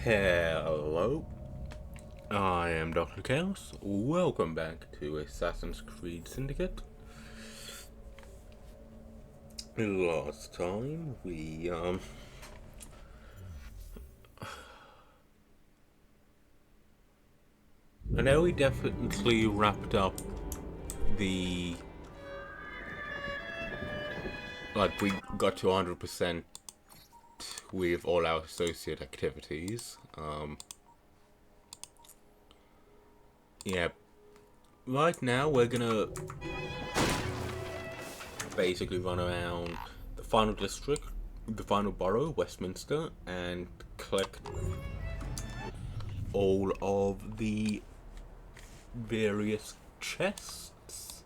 Hello, I am Dr. Chaos. Welcome back to Assassin's Creed Syndicate. Last time I know we definitely wrapped up the we got to 100% with all our associate activities. Yeah, right now we're gonna basically run around the final district, the final borough, Westminster, and collect all of the various chests.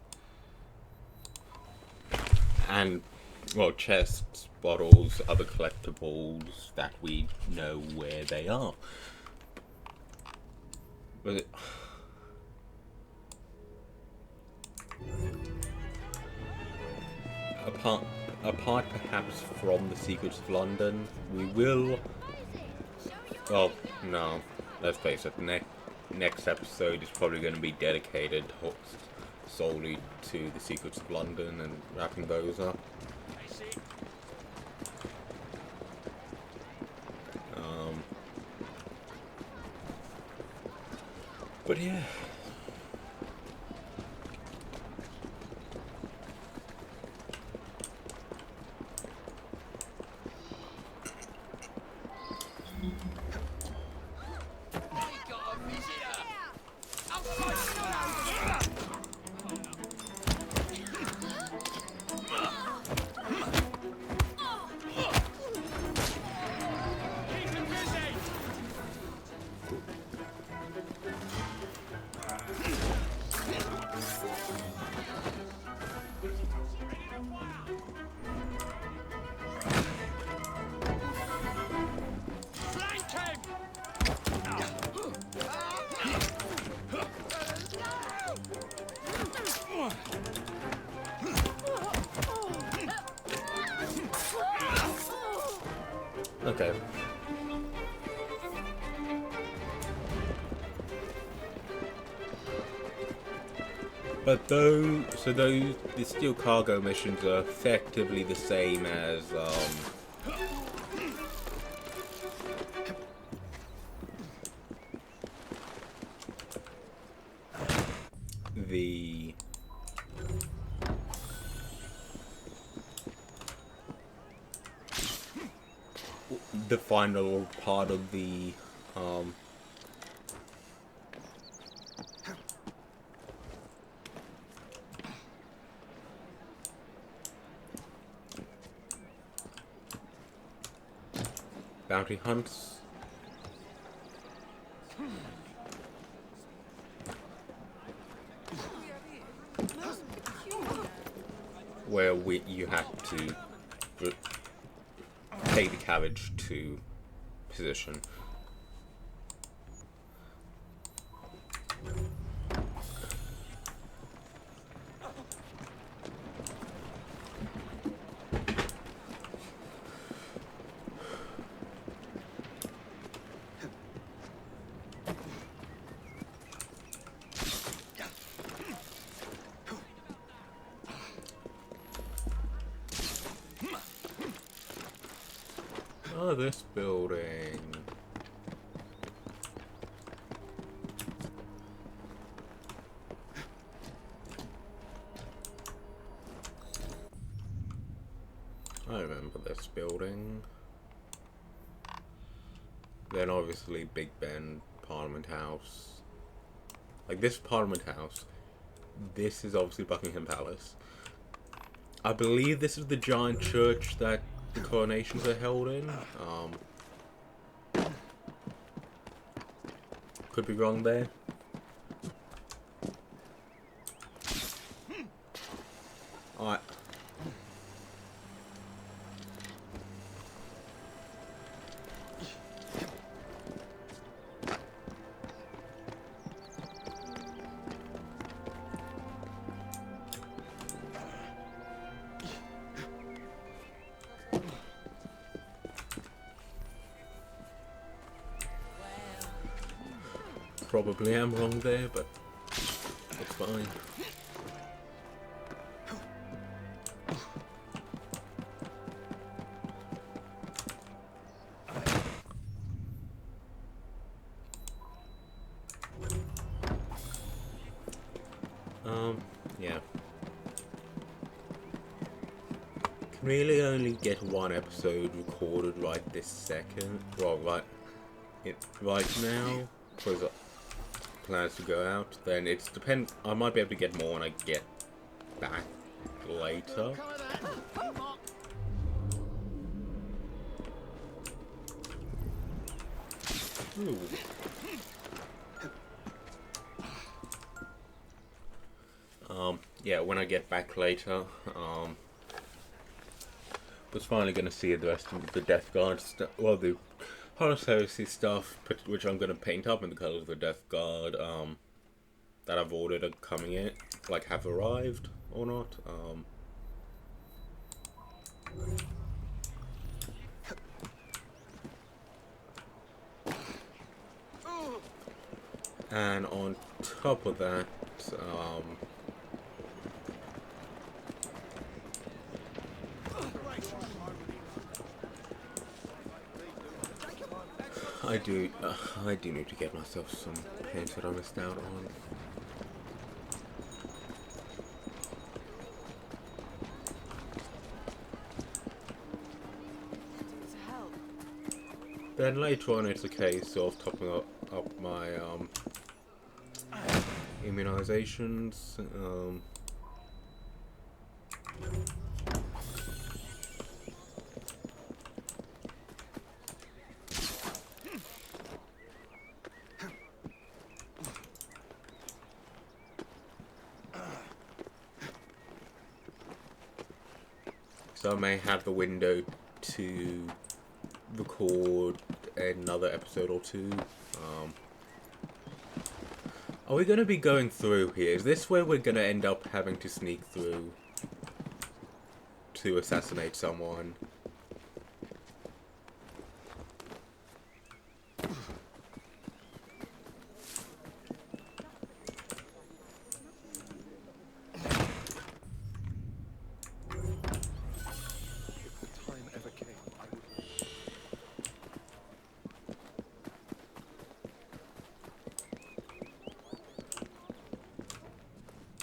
And, well, chests, bottles, other collectibles that we know where they are. Was it... Apart perhaps from the Secrets of London, we will... Well, no, let's face it, next episode is probably going to be dedicated solely to the Secrets of London and wrapping those up. But yeah. Okay. But the steel cargo missions are effectively the same as, the final part of the, bounty hunts. Where you have to take the carriage to position. Oh, this building. I remember this building. Then obviously Big Ben, Parliament House. Like this Parliament House. This is obviously Buckingham Palace. I believe this is the giant church that the coronations are held in. Could be wrong there. Alright. probably am wrong there, but it's fine. Yeah. Can really only get one episode recorded right this second. Well, right now, because plans to go out. Then it's depend. I might be able to get more when I get back later. Ooh. Yeah, when I get back later, was finally going to see the rest of the Death Guard stuff, well, the Horus Heresy stuff, which I'm going to paint up in the colours of the Death Guard, that I've ordered are coming in, like, have arrived, or not, and on top of that, I do need to get myself some paints that I missed out on. Then later on it's a case of topping up my immunizations. So I may have the window to record another episode or two. Are we going to be going through here? Is this where we're going to end up having to sneak through to assassinate someone?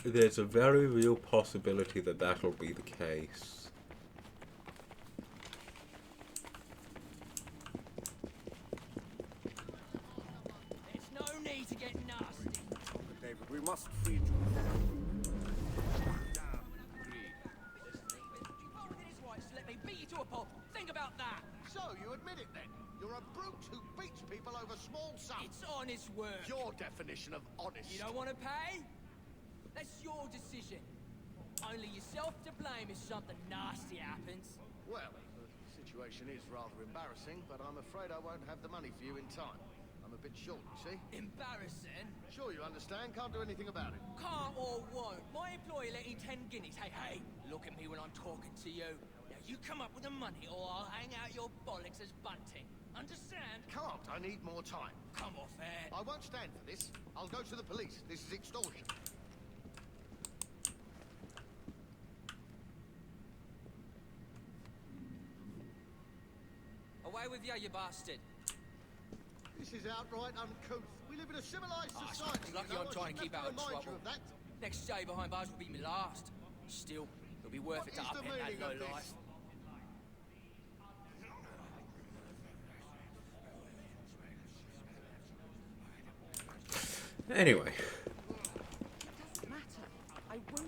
There's a very real possibility that that'll be the case. There's no need to get nasty. David, we must free you. Let me beat you to a pulp. Think about that. So, you admit it then? You're a brute who beats people over small sums. It's honest work. Your definition of honest. You don't want to pay? That's your decision. Only yourself to blame if something nasty happens. Well, the situation is rather embarrassing, but I'm afraid I won't have the money for you in time. I'm a bit short, you see. Embarrassing? Sure you understand, can't do anything about it. Can't or won't. My employer let me 10 guineas. Hey, look at me when I'm talking to you. Now you come up with the money or I'll hang out your bollocks as bunting. Understand? Can't, I need more time. Come off it. I won't stand for this. I'll go to the police. This is extortion. Away with you, you bastard. This is outright uncouth. We live in a civilized society. It's lucky I'm trying to keep out of trouble. That. Next day behind bars will be my last. Still, it'll be worth it to up it that low life. Anyway. Doesn't matter. I won't worry.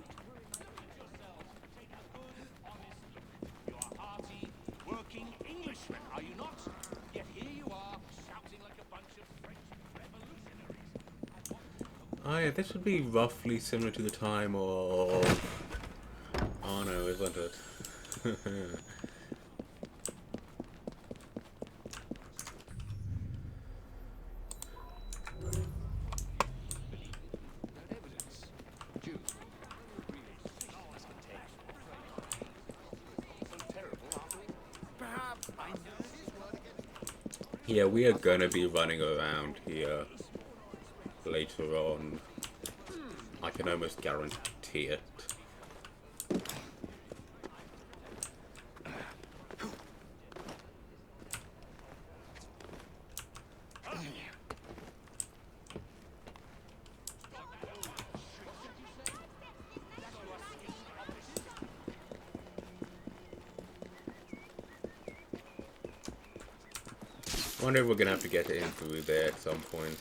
You're a hearty, working Englishman, are you not? Yet here you are, shouting like a bunch of French revolutionaries. Oh yeah, this would be roughly similar to the time of... Oh no, isn't it? Yeah, we are gonna be running around here later on. I can almost guarantee it. I wonder if we're gonna have to get in through there at some point.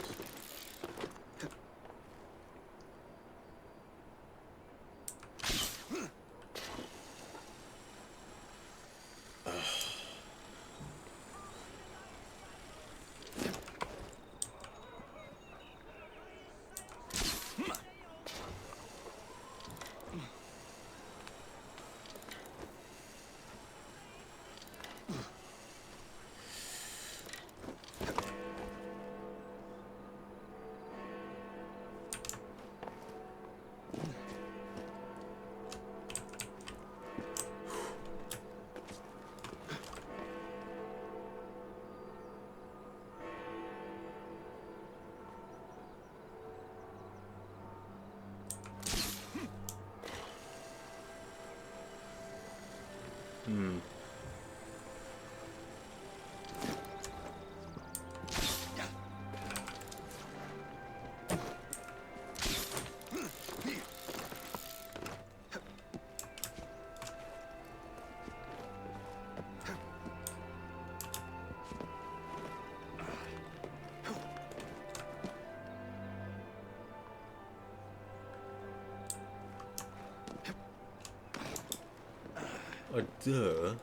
Oh, duh.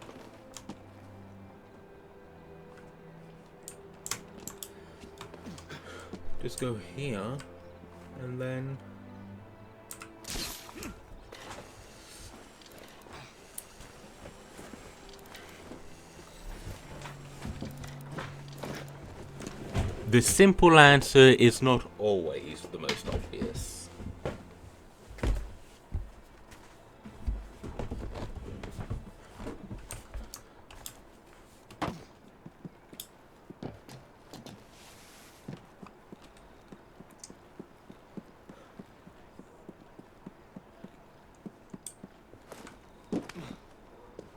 Just go here, and then... The simple answer is not always the most obvious.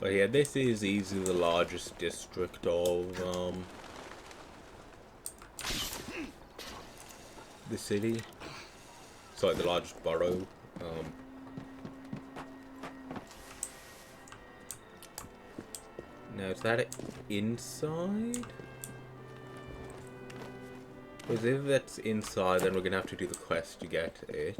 But yeah, this is easily the largest district of the city. Sorry, the largest borough. Now, is that inside? Because if that's inside, then we're gonna have to do the quest to get it.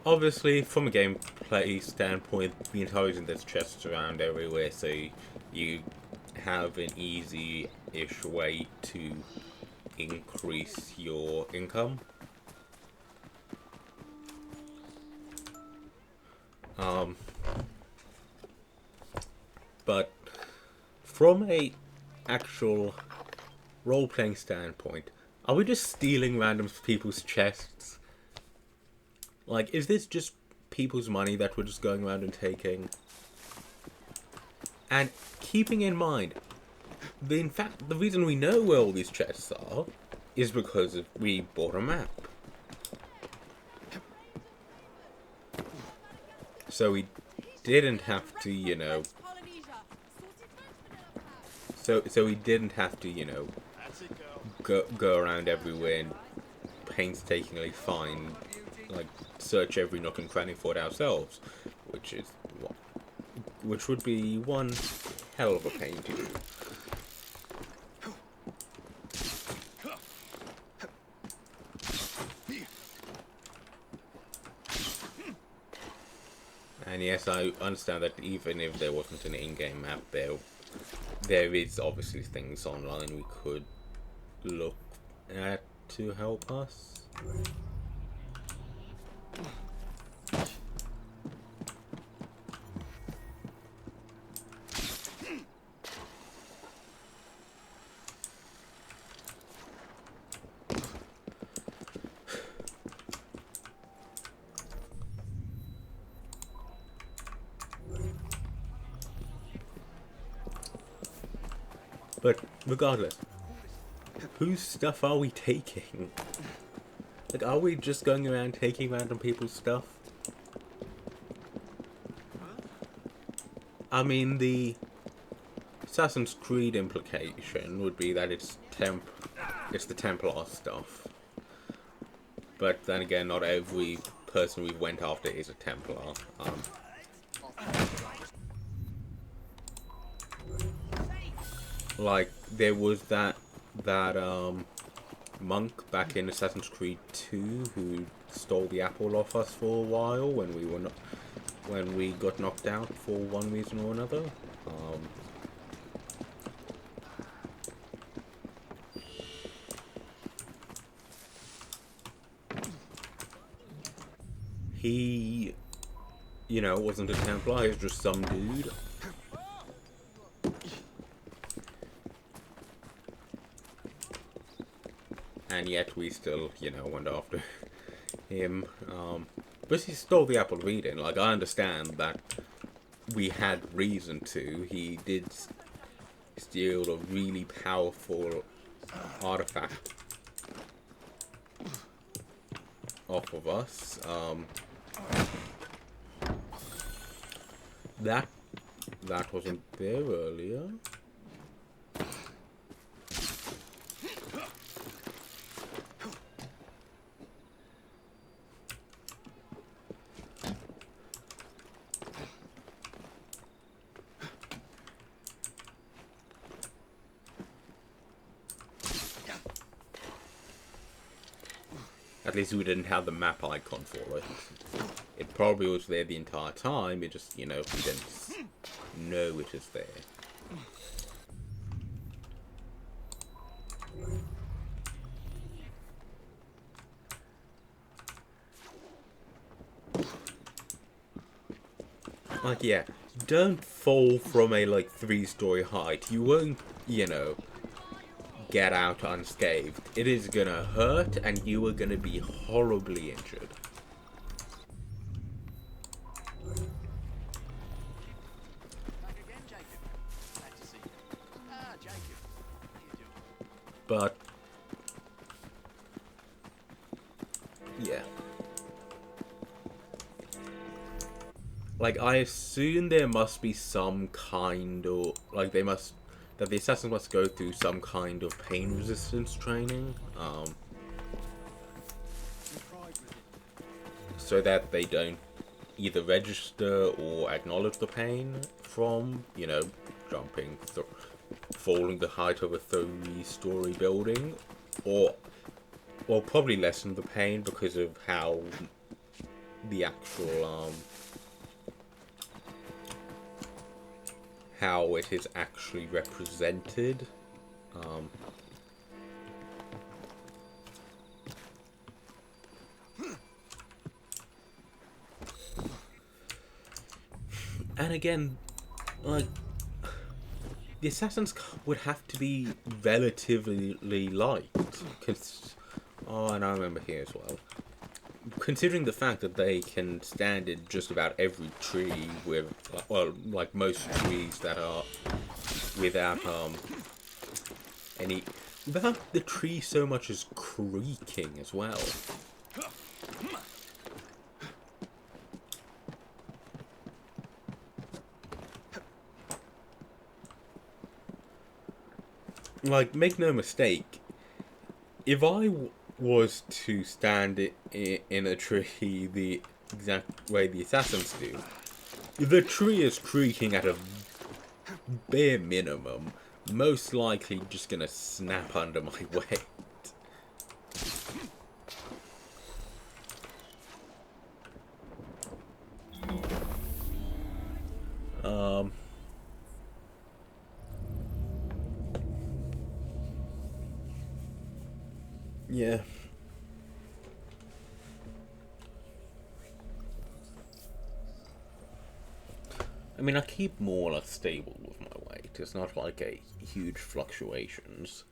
Obviously, from a gameplay standpoint, the intelligence there's chests around everywhere, so you have an easy-ish way to increase your income. But from a actual role-playing standpoint, are we just stealing random people's chests? Like, is this just people's money that we're just going around and taking? And keeping in mind, in fact, the reason we know where all these chests are is because we bought a map. So we didn't have to, you know... So we didn't have to, you know, go around everywhere and painstakingly find, like, search every nook and cranny for it ourselves, which would be one hell of a pain to do. And yes, I understand that even if there wasn't an in-game map, there is obviously things online we could look to help us. But regardless, whose stuff are we taking? Like, are we just going around taking random people's stuff? I mean, the Assassin's Creed implication would be that it's the Templar stuff. But then again, not every person we went after is a Templar. Like, there was that monk back in Assassin's Creed 2 who stole the apple off us for a while when we got knocked out for one reason or another. He, wasn't a Templar, he was just some dude. And yet we still, went after him. But he stole the apple of Eden. Like, I understand that we had reason to. He did steal a really powerful artifact off of us. That wasn't there earlier. At least we didn't have the map icon for it. It probably was there the entire time, it just, we didn't know it was there. Like, yeah, don't fall from a, 3-story height. You won't, get out unscathed. It is gonna hurt, and you are gonna be horribly injured. But yeah, I assume there must be some kind of that the assassins must go through some kind of pain resistance training, so that they don't either register or acknowledge the pain from, jumping, falling the height of a 3-story building, or probably lessen the pain because of how the actual, how it is actually represented. And again, the assassins would have to be relatively light, and I remember here as well, considering the fact that they can stand in just about every tree with, most trees that are without the tree so much as creaking as well. Make no mistake, if I was to stand in a tree the exact way the assassins do, the tree is creaking at a bare minimum, most likely just gonna snap under my weight. Yeah. I mean, I keep more or less stable with my weight. It's not like a huge fluctuations.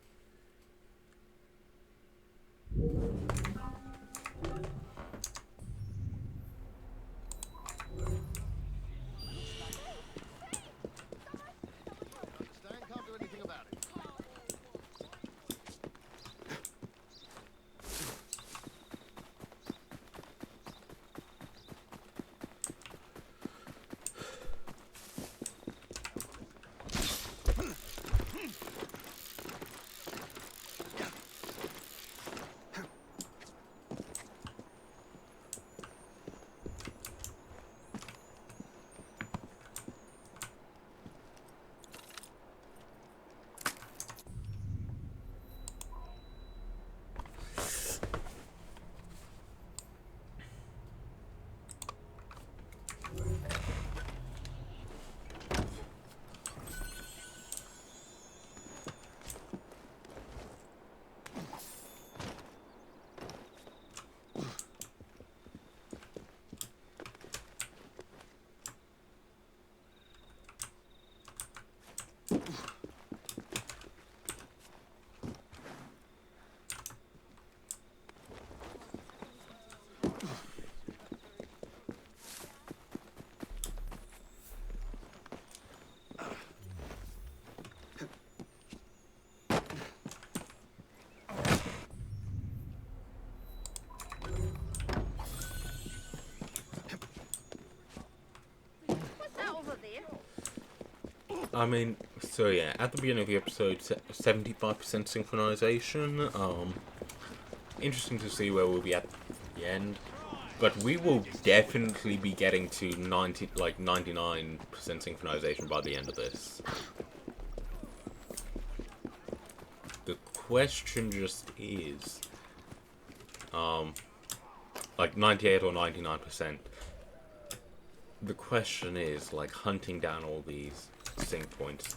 Understand? Can't do anything about it. What's that over there? I mean, so yeah, at the beginning of the episode, 75% synchronization. Interesting to see where we'll be at the end. But we will definitely be getting to 99% synchronization by the end of this. The question just is, like 98 or 99%. The question is, like, hunting down all these sync points.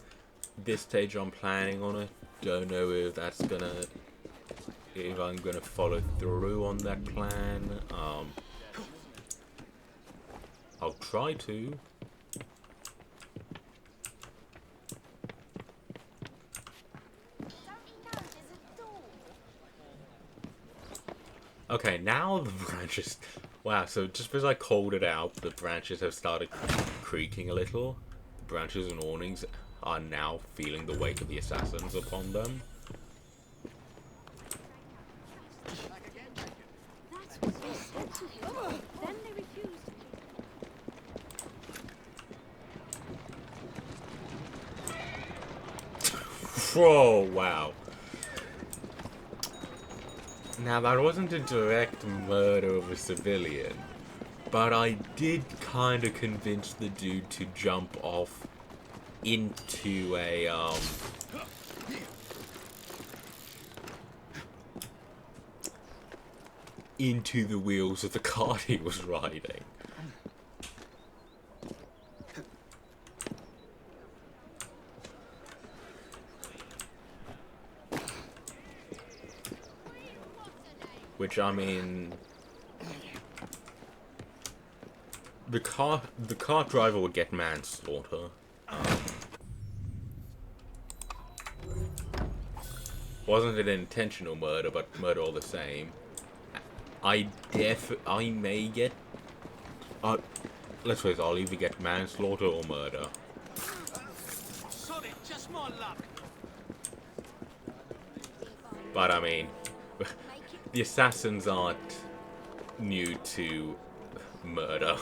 This stage I'm planning on it. Don't know if I'm gonna follow through on that plan. I'll try to. Okay, now the branches... Wow, so just because I called it out, the branches have started creaking a little. The branches and awnings are now feeling the weight of the assassins upon them. That's what they said to him. Then they refused. Whoa, wow. Now, that wasn't a direct murder of a civilian, but I did kind of convince the dude to jump off into a, into the wheels of the car he was riding. Which, I mean, the car driver would get manslaughter. Wasn't it an intentional murder, but murder all the same. I may get, let's face it, I'll either get manslaughter or murder. Sod it, just my luck. But I mean, the assassins aren't new to murder.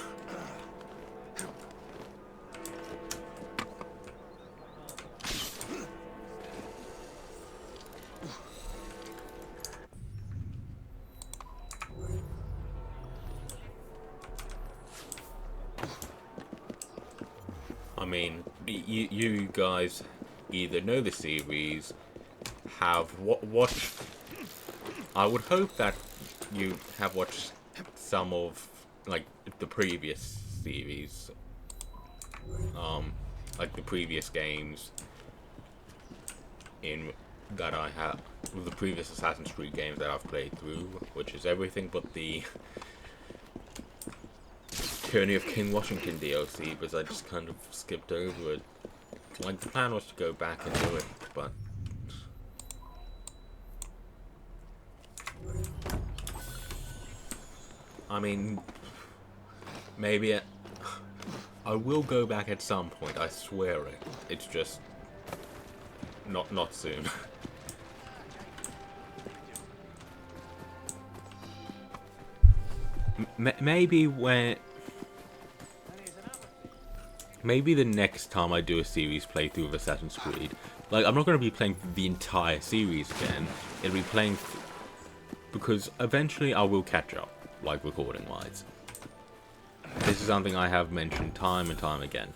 I mean, you guys either know the series, have watched. I would hope that you have watched some of, like, the previous series, like the previous games in that I have with the previous Assassin's Creed games that I've played through, which is everything but the Tyranny of King Washington DLC, because I just kind of skipped over it. Like, the plan was to go back and do it, but I mean, maybe I will go back at some point, I swear it. It's just not soon. Maybe the next time I do a series playthrough of Assassin's Creed, like, I'm not going to be playing the entire series again. It'll be playing because eventually I will catch up, like, recording wise. This is something I have mentioned time and time again.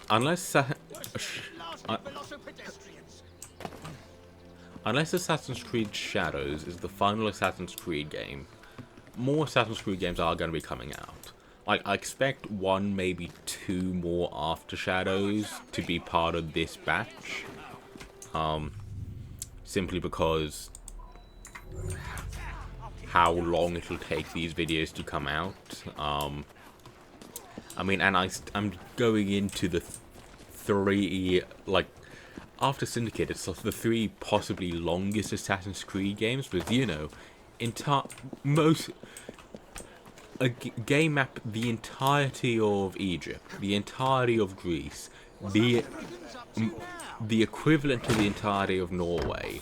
Unless Assassin's Creed Shadows is the final Assassin's Creed game, more Assassin's Creed games are going to be coming out. Like, I expect one, maybe two more after Shadows to be part of this batch. Simply because how long it'll take these videos to come out. I mean, and I'm going into the three, like, after Syndicate, it's the three possibly longest Assassin's Creed games, with, you know, a game map the entirety of Egypt, the entirety of Greece, the equivalent to the entirety of Norway.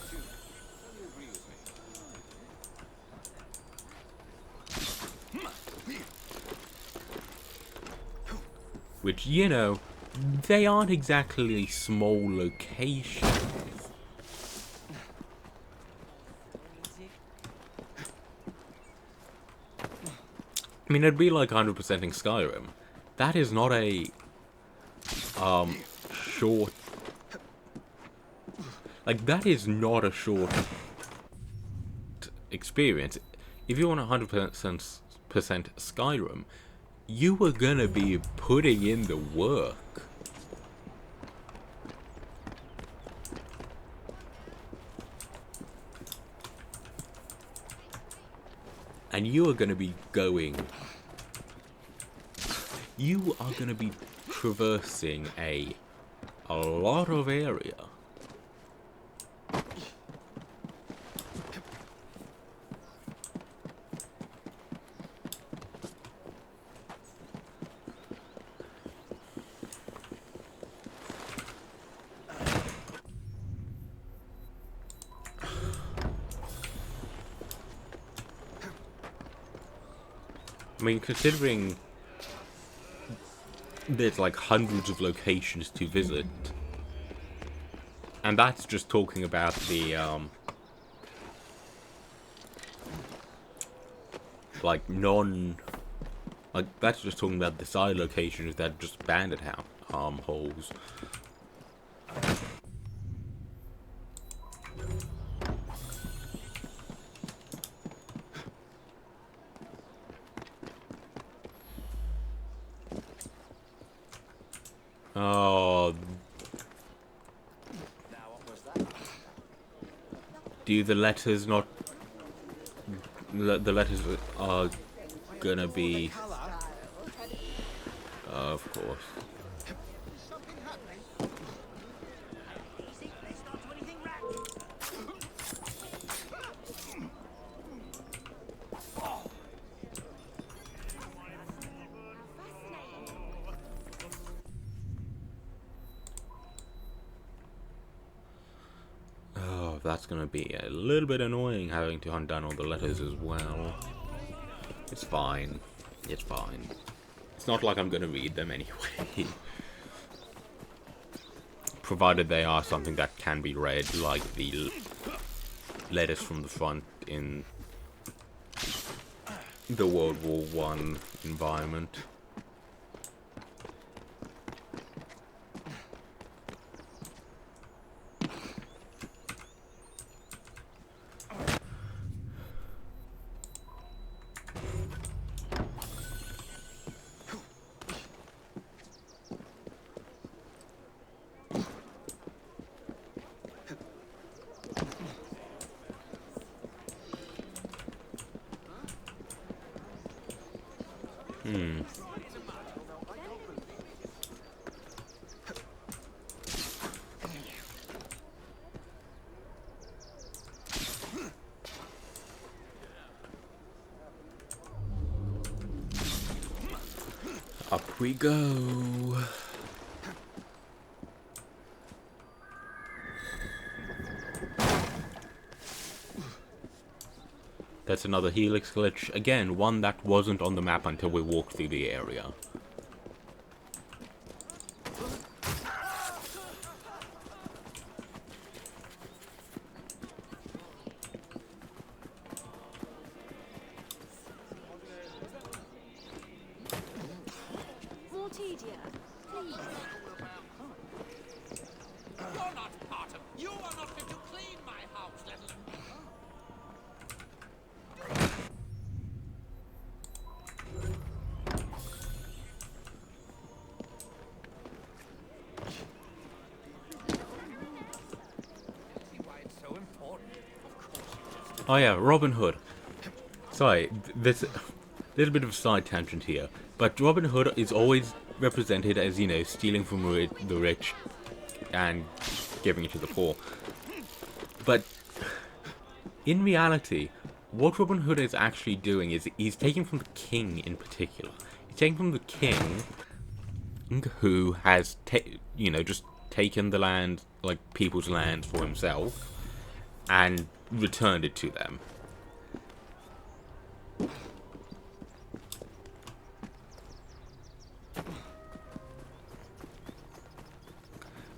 Which, you know, they aren't exactly small locations. I mean, it'd be like 100%ing Skyrim. That is not a short, like, that is not a short experience. If you want 100% Skyrim, you are gonna be putting in the work. And you are gonna be traversing a lot of area. I mean, considering there's like hundreds of locations to visit, and that's just talking about the that's just talking about the side locations that are just bandit holes. Oh, do the letters not? The letters are gonna be, of course. That's gonna be a little bit annoying having to hunt down all the letters as well. It's fine. It's fine. It's not like I'm gonna read them anyway. Provided they are something that can be read, like the letters from the front in the World War I environment. Up we go. That's another helix glitch. Again, one that wasn't on the map until we walked through the area. Mortidia, please. You're not part of. You are not fit to clean my house, let alone. See why it's so important. Of course you just. Oh yeah, Robin Hood. Sorry, there's a little bit of a side tangent here. But Robin Hood is always represented as, you know, stealing from the rich and giving it to the poor. But in reality, what Robin Hood is actually doing is he's taking from the king in particular. He's taking from the king who has, you know, just taken the land, like people's land for himself, and returned it to them.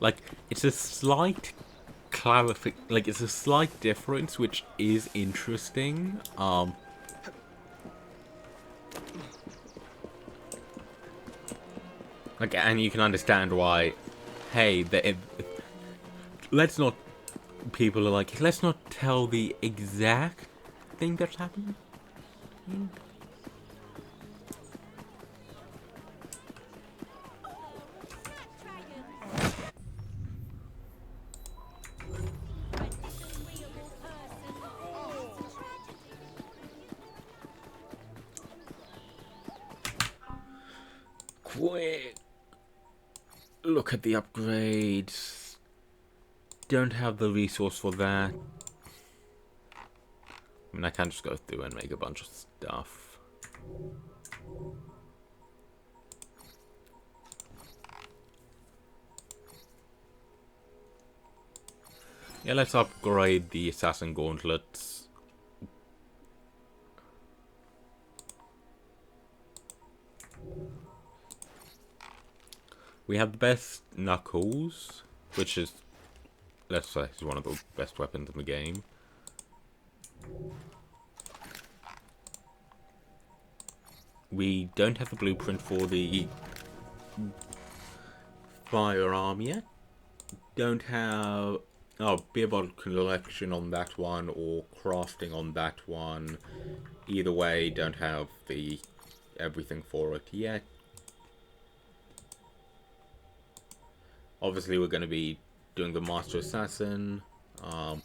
Like, it's a slight it's a slight difference, which is interesting. Like, and you can understand why. Hey, let's not. People are like, let's not tell the exact thing that's happened. Quick! Look at the upgrades. Don't have the resource for that. I mean, I can't just go through and make a bunch of stuff. Yeah, let's upgrade the assassin gauntlets. We have the best knuckles, which is, let's say, is one of the best weapons in the game. We don't have the blueprint for the firearm yet. Don't have beer bottle collection on that one or crafting on that one. Either way, don't have the everything for it yet. Obviously, we're going to be doing the Master Assassin. I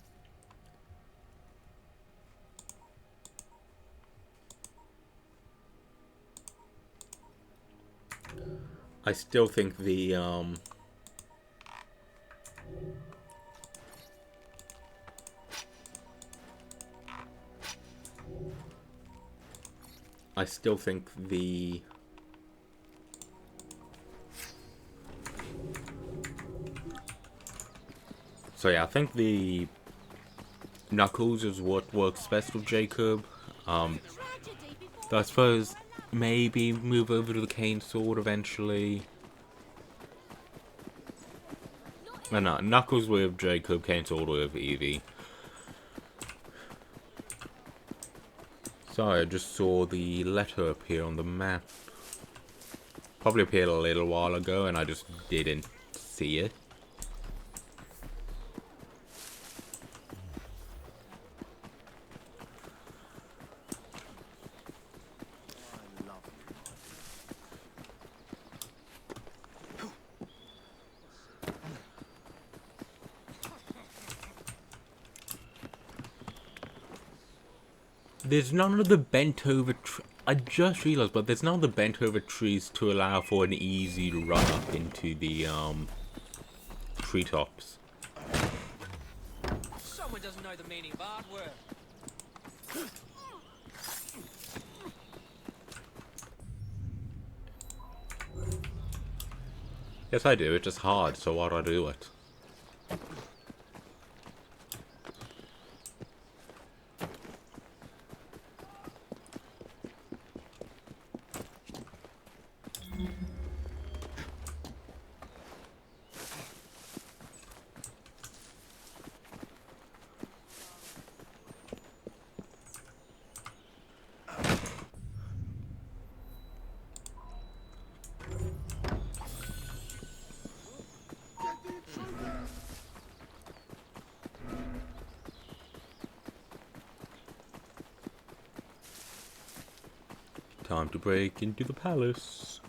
still think the So yeah, I think the knuckles is what works best with Jacob. So I suppose maybe move over to the cane sword eventually. No, knuckles with Jacob, cane sword with Evie. Sorry, I just saw the letter appear on the map. Probably appeared a little while ago and I just didn't see it. There's none of the bent over I just realized, but there's none of the bent over trees to allow for an easy run up into the treetops. Someone doesn't know the meaning of hard work. Yes, I do. It's just hard, so why do I do it? Time to break into the palace.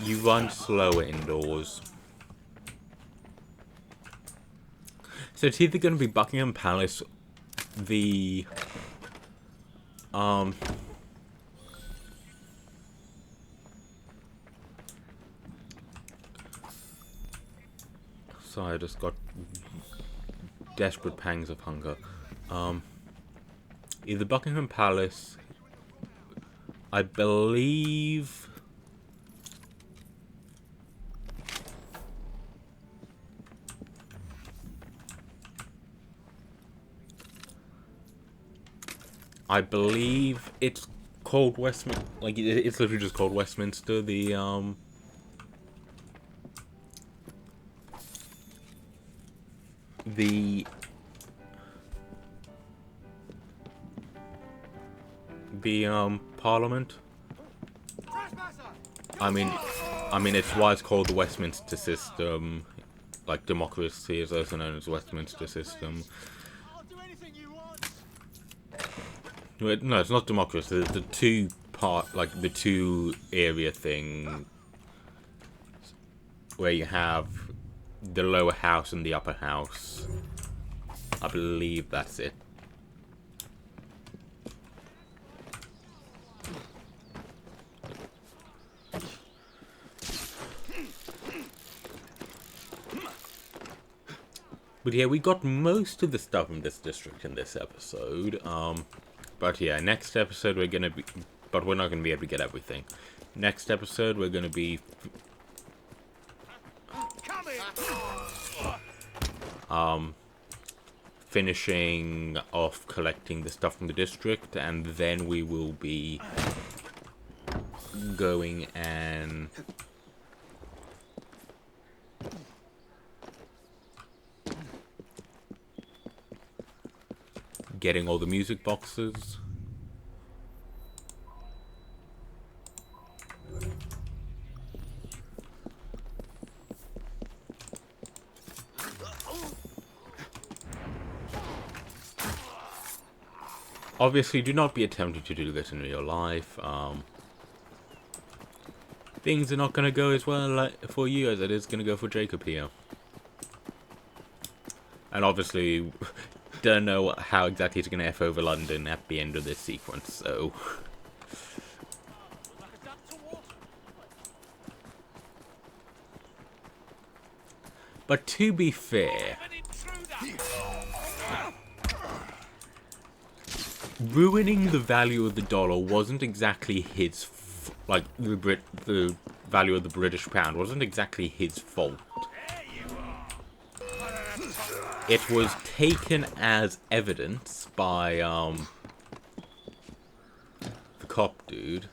You run slower indoors. So it's either going to be Buckingham Palace, the sorry, I just got desperate pangs of hunger. Either Buckingham Palace, I believe. I believe it's called Westminster. Like it's literally just called Westminster. The Parliament. I mean, it's why it's called the Westminster system. Like democracy is also known as the Westminster system. No, it's not democracy. The two part, like the two area thing, where you have the lower house and the upper house. I believe that's it. But yeah, we got most of the stuff in this district in this episode. But yeah, next episode we're gonna be... But we're not gonna be able to get everything. Next episode we're gonna be... finishing off collecting the stuff from the district, and then we will be going and... getting all the music boxes. Obviously, do not be attempting to do this in real life. Things are not going to go as well for you as it is going to go for Jacob here. And obviously... don't know how exactly it's going to F over London at the end of this sequence, so... But to be fair... ruining the value of the dollar wasn't exactly his... like, the value of the British pound wasn't exactly his fault. It was taken as evidence by, the cop dude.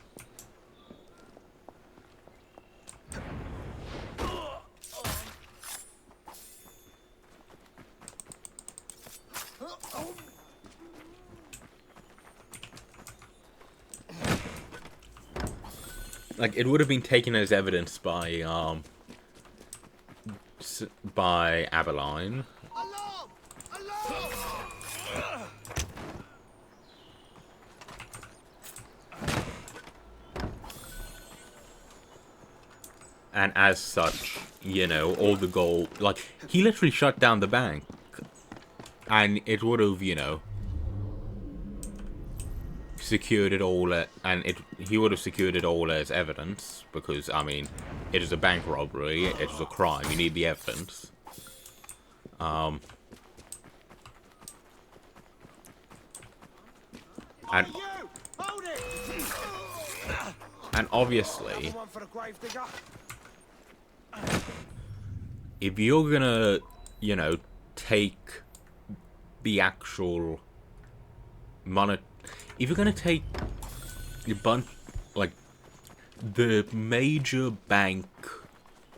Like, it would have been taken as evidence by Aberline. And as such, you know, all the gold... like, he literally shut down the bank. and it would have, you know, secured it all, he would have secured it all as evidence, because, I mean, it is a bank robbery, it is a crime, you need the evidence. And obviously, if you're gonna, you know, take the actual if you're gonna take a bunch, like, the major bank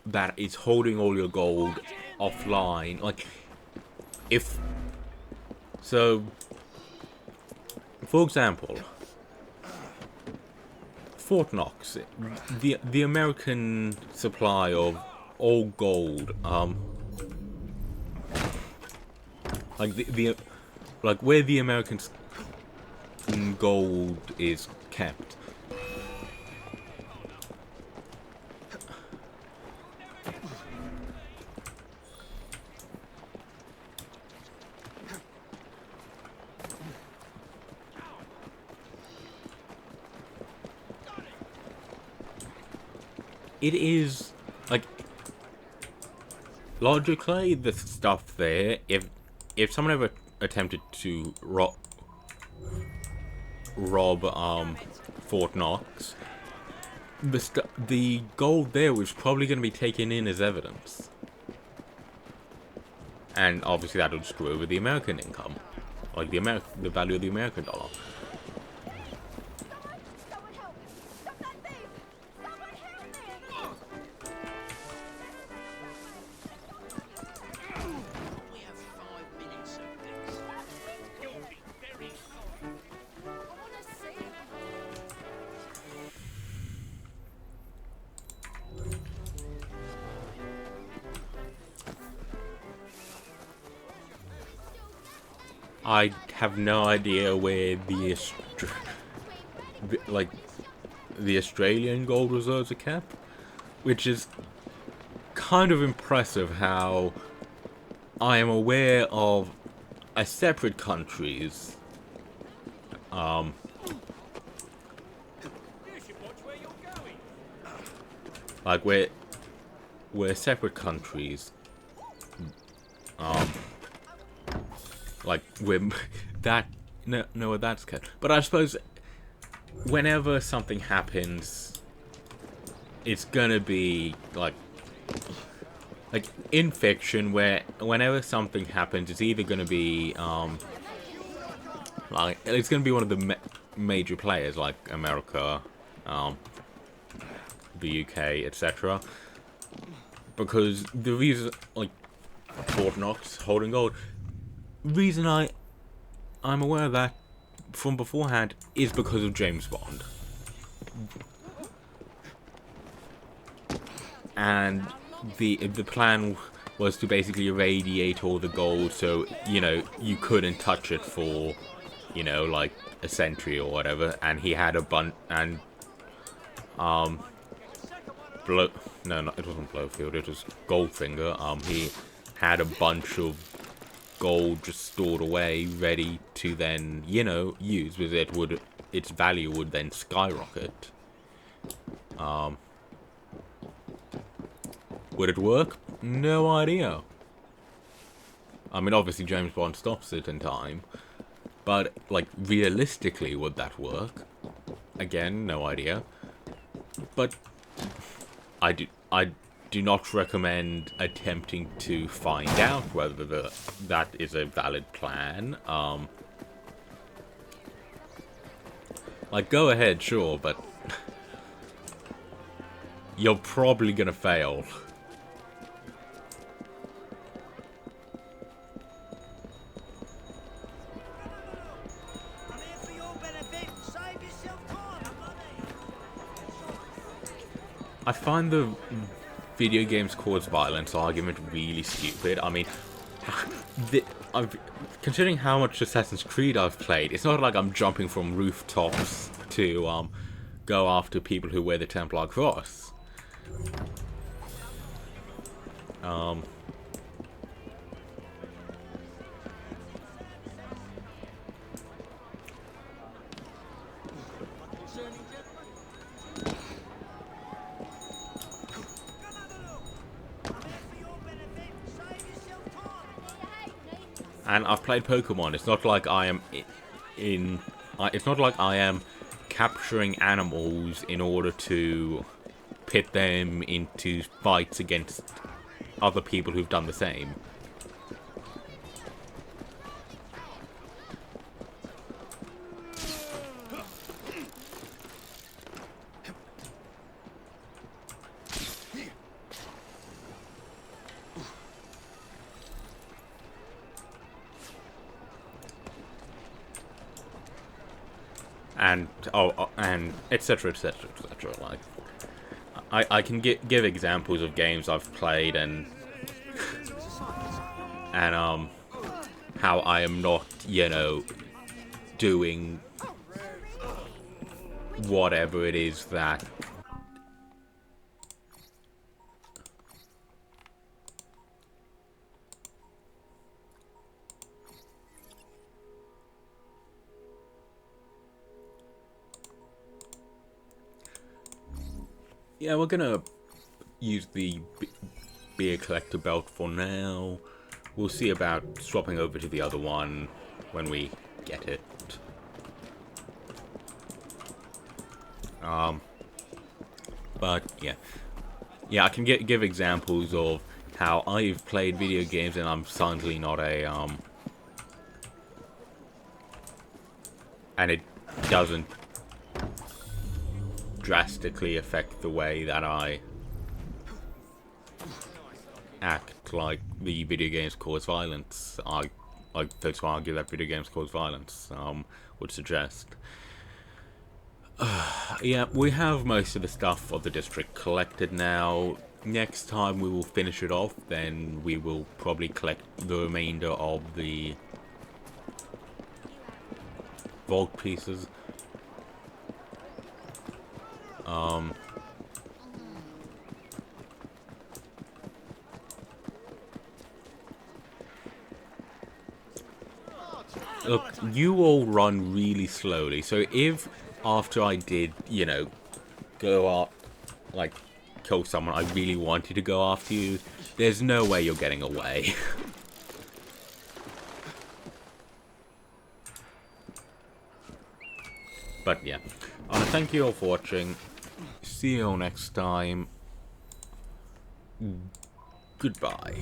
that is holding all your gold offline, like, so, for example, Fort Knox, the American supply of all gold, like where the American gold is kept. It is, like, logically, the stuff there, if someone ever attempted to rob Fort Knox, the gold there was probably going to be taken in as evidence. And obviously that would screw over the American income. Like, the value of the American dollar. I have no idea where the Australian gold reserves are kept, which is kind of impressive how I am aware of a separate countries, like where separate countries, like with that, no, that's kept. But I suppose whenever something happens, it's gonna be like in fiction, where whenever something happens, it's either gonna be like it's gonna be one of the major players, like America, the UK, etc. Because the reason, like, Fort Knox holding gold. Reason I'm aware of that from beforehand is because of James Bond. And the plan was to basically irradiate all the gold, so, you know, you couldn't touch it for, you know, like a century or whatever. And he had a bunch, and no, it wasn't Blowfield, it was Goldfinger. He had a bunch of gold just stored away, ready to then, you know, use, because its value would then skyrocket. Would it work? No idea. I mean, obviously James Bond stops it in time, but, like, realistically, would that work? Again, no idea. But I do not recommend attempting to find out whether that is a valid plan. Like, go ahead, sure, but you're probably gonna fail. I find the video games cause violence argument really stupid. I mean, considering how much Assassin's Creed I've played, it's not like I'm jumping from rooftops to go after people who wear the Templar cross. And I've played Pokemon. It's not like I am it's not like I am capturing animals in order to pit them into fights against other people who've done the same. And and etc, etc, etc. Like, I can give examples of games I've played and how I am not, you know, doing whatever it is that yeah, we're gonna use the beer collector belt for now. We'll see about swapping over to the other one when we get it. But yeah, I can give examples of how I've played video games and I'm certainly not a and it doesn't drastically affect the way that I act, like the video games cause violence. I that's why I argue that video games cause violence, would suggest. Yeah, we have most of the stuff of the district collected now. Next time we will finish it off, then we will probably collect the remainder of the vault pieces. Look, you all run really slowly, so if after I did, you know, go out, like, kill someone, I really wanted to go after you, there's no way you're getting away. But yeah, I want to thank you all for watching. See you all next time. Goodbye.